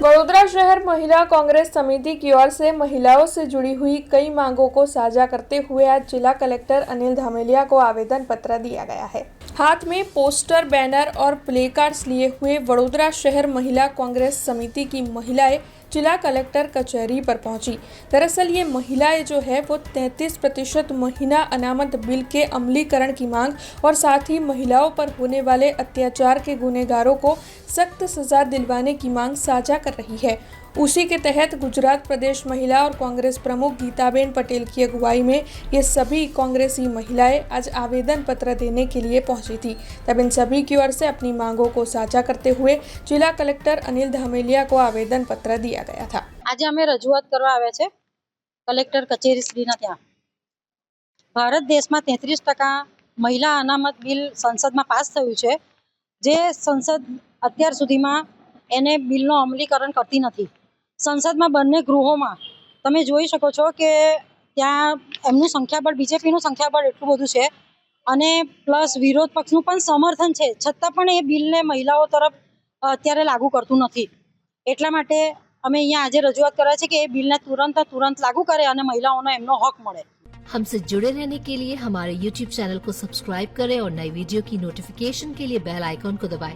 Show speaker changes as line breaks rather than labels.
वडोदरा शहर महिला कांग्रेस समिति की ओर से महिलाओं से जुड़ी हुई कई मांगों को साझा करते हुए आज जिला कलेक्टर अनिल धामेलिया को आवेदन पत्र दिया गया है। हाथ में पोस्टर, बैनर और प्लेकार्ड्स लिए हुए वडोदरा शहर महिला कांग्रेस समिति की महिलाएं जिला कलेक्टर कचहरी पर पहुंची। दरअसल ये महिलाएं जो है वो 33% महीना अनामत बिल के अमलीकरण की मांग और साथ ही महिलाओं पर होने वाले अत्याचार के गुनहगारों को सख्त सजा दिलवाने की मांग साझा कर रही है। उसी के तहत गुजरात प्रदेश महिला और कांग्रेस प्रमुख गीताबेन पटेल की अगुवाई में ये सभी कांग्रेसी महिलाएं आज आवेदन पत्र देने के लिए पहुंची थी। तब इन सभी की ओर से अपनी मांगों को साझा करते हुए जिला कलेक्टर अनिल धामेलिया को आवेदन पत्र दिया गया था।
आज अमे रजूआत करवा आव्या छे कलेक्टर कचेरी श्रीना त्यां। भारत देश में 33% महिला अनामत बिल संसद में पास थयुं छे, जे संसद अत्यार सुधीमां एने बिलनो अमलीकरण करती नथी। संसद में बंने गृहों में तमे जोई शको छो के त्यां एमनुं संख्याबळ बीजेपीनुं संख्याबळ एटलुं बधुं छे अने प्लस विरोध पक्षनुं पण समर्थन छे, छतां पण ए बिलने महिलाओं तरफ अत्यारे लागू करतुं नथी। एटला माटे अमे अहींया आजे रजूआत करे छे के ए बिलने तुरंत लागू करे अने महिलाओने एमनो हक मळे।
हमसे जुड़े रहने के लिए हमारे YouTube चैनल को सब्सक्राइब करें और नई वीडियो की नोटिफिकेशन के लिए बेल आइकॉन को दबाएं।